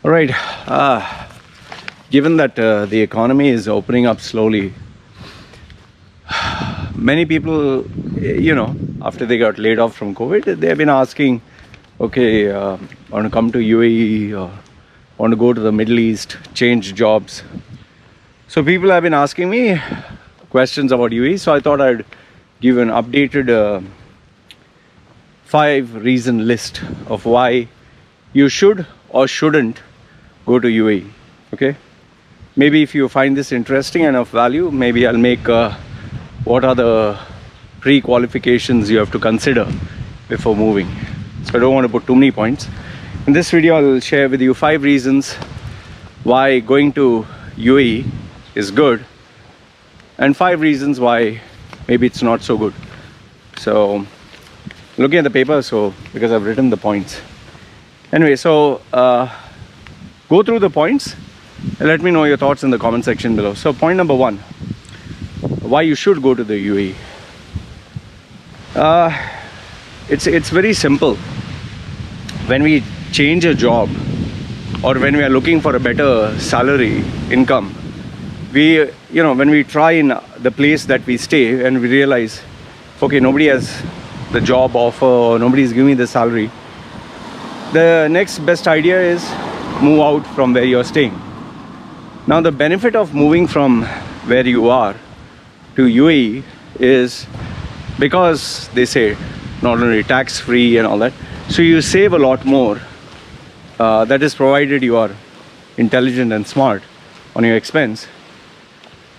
All right. Given that the economy is opening up slowly, many people, after they got laid off from COVID, they have been asking, okay, want to come to UAE or want to go to the Middle East, change jobs. So people have been asking me questions about UAE. So I thought I'd give an updated 5-reason list of why you should or shouldn't go to UAE. Okay, maybe if you find this interesting and of value, maybe I'll make what are the pre-qualifications you have to consider before moving. So I don't want to put too many points. In this video I'll share with you 5 reasons why going to UAE is good and 5 reasons why maybe it's not so good. So looking at the paper, so because I've written the points. Anyway, so go through the points and let me know your thoughts in the comment section below. So point number 1, why you should go to the UAE. It's very simple. When we change a job or when we are looking for a better salary, income, when we try in the place that we stay and we realize, okay, nobody has the job offer or nobody is giving me the salary, the next best idea is move out from where you're staying. Now the benefit of moving from where you are to UAE is because they say not only tax free and all that, so you save a lot more. That is provided you are intelligent and smart on your expense.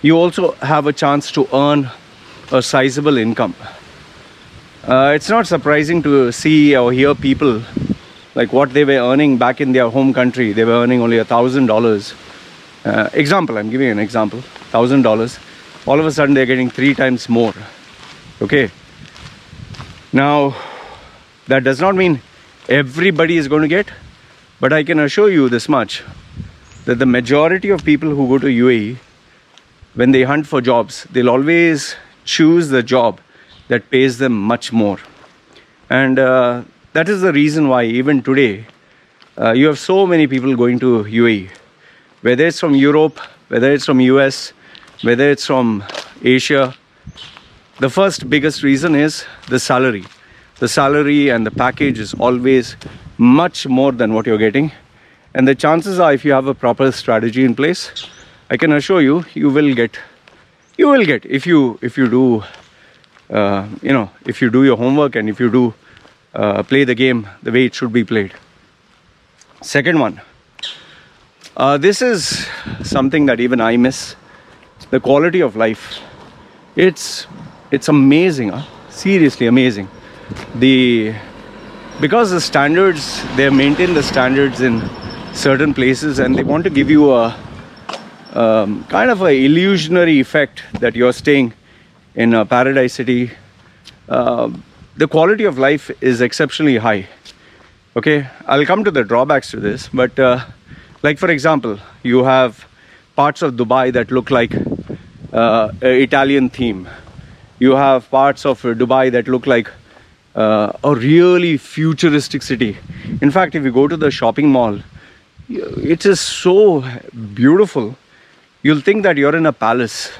You also have a chance to earn a sizable income. It's not surprising to see or hear people like what they were earning back in their home country. They were earning only $1,000. Example, I'm giving you an example. $1,000. All of a sudden they're getting 3 times more. Okay. Now, that does not mean everybody is going to get, but I can assure you this much, that the majority of people who go to UAE, when they hunt for jobs, they'll always choose the job that pays them much more. And that is the reason why even today you have so many people going to UAE, whether it's from Europe, whether it's from US, whether it's from Asia. The first biggest reason is the salary. The salary and the package is always much more than what you're getting, and the chances are, if you have a proper strategy in place, I can assure you, you will get if you do if you do your homework and if you do play the game the way it should be played. Second one, this is something that even I miss, the quality of life. It's amazing, seriously amazing. Because the standards, they maintain the standards in certain places, and they want to give you a kind of a illusionary effect that you're staying in a paradise city. The quality of life is exceptionally high. Okay, I'll come to the drawbacks to this, but like for example, you have parts of Dubai that look like an Italian theme. You have parts of Dubai that look like a really futuristic city. In fact, if you go to the shopping mall, it is so beautiful. You'll think that you're in a palace.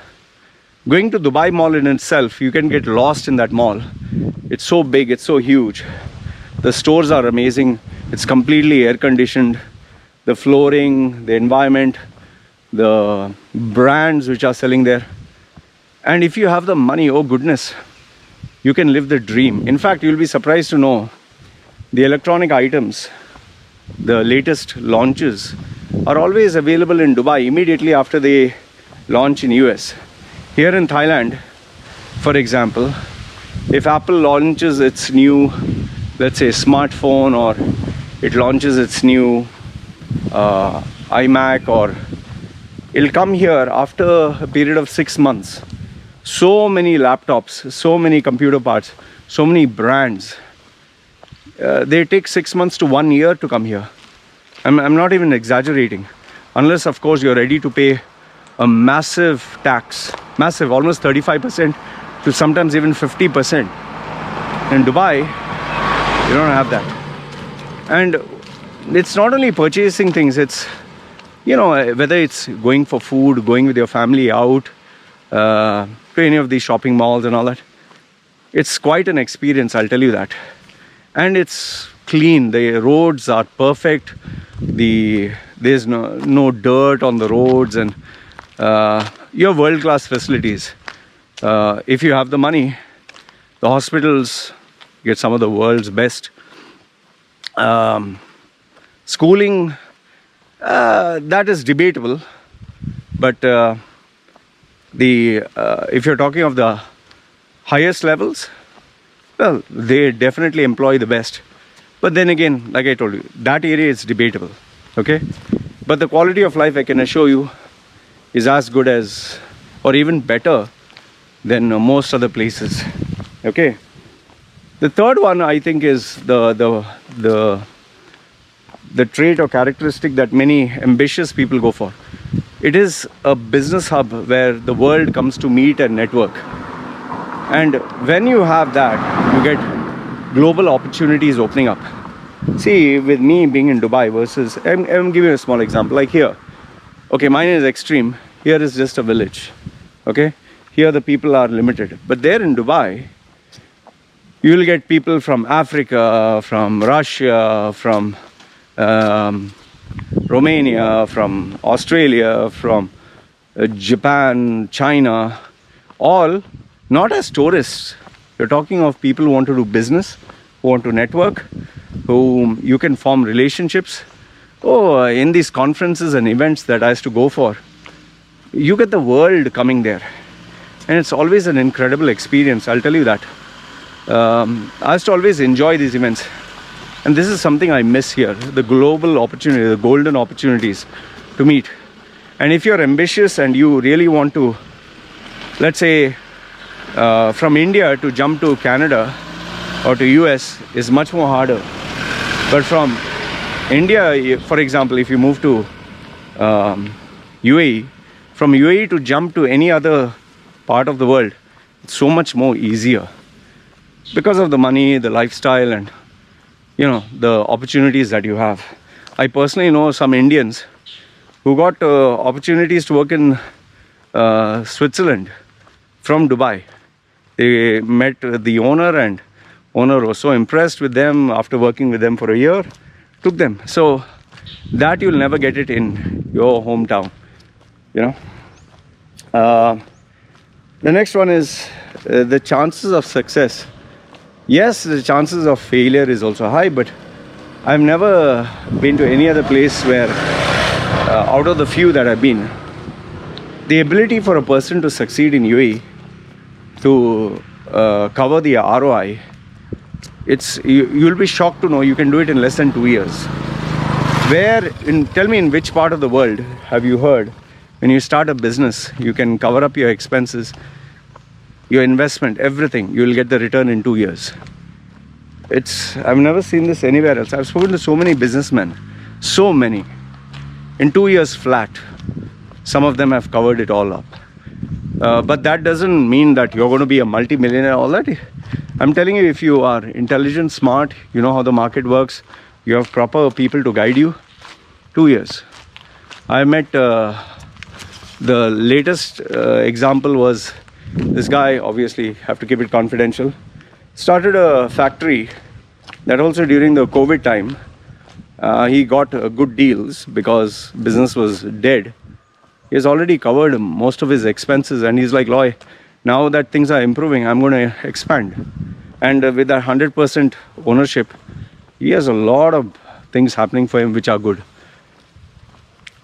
Going to Dubai Mall in itself, you can get lost in that mall. It's so big, it's so huge. The stores are amazing. It's completely air conditioned. The flooring, the environment, the brands which are selling there. And if you have the money, oh goodness, you can live the dream. In fact, you'll be surprised to know the electronic items, the latest launches are always available in Dubai immediately after they launch in US. Here in Thailand, for example, if Apple launches its new, let's say, smartphone, or it launches its new iMac, or it'll come here after a period of 6 months. So many laptops, so many computer parts, so many brands. They take 6 months to 1 year to come here. I'm not even exaggerating. Unless, of course, you're ready to pay a massive tax, massive, almost 35% to sometimes even 50%. In Dubai, you don't have that. And it's not only purchasing things, it's, whether it's going for food, going with your family out to any of these shopping malls and all that. It's quite an experience, I'll tell you that. And it's clean. The roads are perfect. There's no dirt on the roads, and you have world-class facilities. If you have the money, the hospitals get some of the world's best. Schooling, that is debatable, but if you're talking of the highest levels, well, they definitely employ the best. But then again, like I told you, that area is debatable, okay? But the quality of life, I can assure you, is as good as, or even better than most other places, okay? The third one, I think, is the trait or characteristic that many ambitious people go for. It is a business hub where the world comes to meet and network. And when you have that, you get global opportunities opening up. See, with me being in Dubai versus, I'm giving you a small example, like here. Okay, mine is extreme. Here is just a village, okay? Here the people are limited. But there in Dubai, you will get people from Africa, from Russia, from Romania, from Australia, from Japan, China, all not as tourists. You're talking of people who want to do business, who want to network, whom you can form relationships. Oh, in these conferences and events that I used to go for, you get the world coming there. And it's always an incredible experience, I'll tell you that. I used to always enjoy these events. And this is something I miss here, the global opportunity, the golden opportunities to meet. And if you're ambitious and you really want to, let's say, from India to jump to Canada or to US is much more harder. But from India, for example, if you move to UAE, from UAE to jump to any other part of the world, it's so much more easier because of the money, the lifestyle, and the opportunities that you have. I personally know some Indians who got opportunities to work in Switzerland from Dubai. They met the owner, and owner was so impressed with them after working with them for a year, took them. So that you'll never get it in your hometown, The next one is the chances of success. Yes, the chances of failure is also high, but I've never been to any other place where, out of the few that I've been, the ability for a person to succeed in UAE, to cover the ROI, you'll be shocked to know you can do it in less than 2 years. Tell me, in which part of the world have you heard when you start a business, you can cover up your expenses, your investment, everything, you will get the return in 2 years. I've never seen this anywhere else. I've spoken to so many businessmen, so many. In 2 years flat, some of them have covered it all up. But that doesn't mean that you're going to be a multi-millionaire, all that. I'm telling you, if you are intelligent, smart, you know how the market works, you have proper people to guide you, 2 years. I met, the latest example was this guy, obviously have to keep it confidential, started a factory that also during the COVID time, he got good deals because business was dead. He has already covered most of his expenses, and he's like, Loy, now that things are improving, I'm going to expand. And with that 100% ownership, he has a lot of things happening for him which are good.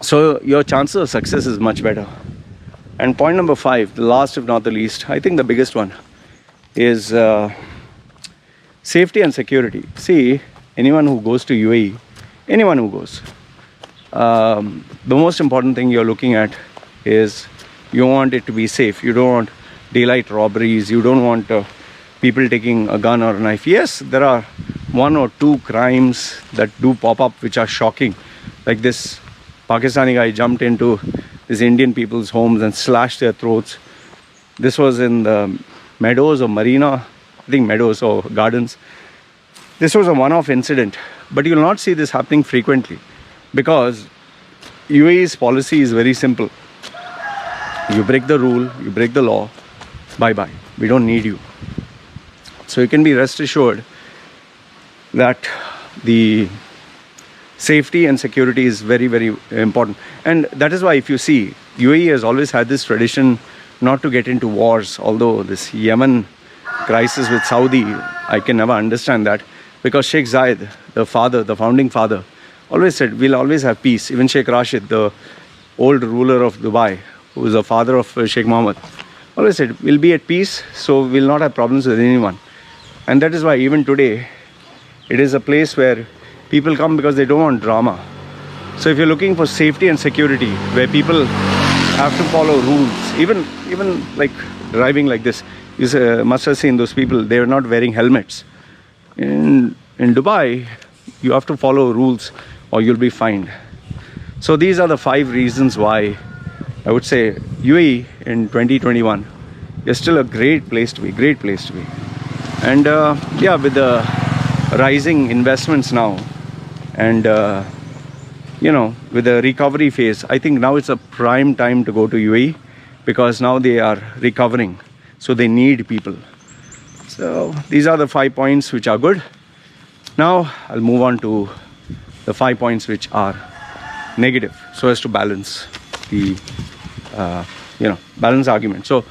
So your chances of success is much better. And point number 5, the last if not the least, I think the biggest one, is safety and security. See, anyone who goes to UAE, anyone who goes, the most important thing you're looking at is you want it to be safe. You don't want daylight robberies. You don't want people taking a gun or a knife. Yes, there are 1 or 2 crimes that do pop up which are shocking. Like this Pakistani guy jumped into these Indian people's homes and slashed their throats. This was in the Meadows or Marina, I think Meadows or Gardens. This was a one-off incident. But you will not see this happening frequently because UAE's policy is very simple. You break the rule, you break the law, bye-bye. We don't need you. So you can be rest assured that the safety and security is very, very important. And that is why if you see, UAE has always had this tradition not to get into wars. Although this Yemen crisis with Saudi, I can never understand that, because Sheikh Zayed, the founding father, always said we'll always have peace. Even Sheikh Rashid, the old ruler of Dubai, who was the father of Sheikh Mohammed, always said we'll be at peace, so we'll not have problems with anyone. And that is why even today it is a place where people come because they don't want drama. So if you're looking for safety and security, where people have to follow rules, even like driving like this, you must have seen those people, they are not wearing helmets. In Dubai, you have to follow rules or you'll be fined. So these are the 5 reasons why I would say UAE in 2021 is still a great place to be. And yeah, with the rising investments now, and with the recovery phase, I think now it's a prime time to go to UAE, because now they are recovering, so they need people. So these are the 5 points which are good. Now I'll move on to the 5 points which are negative, so as to balance the balance argument. So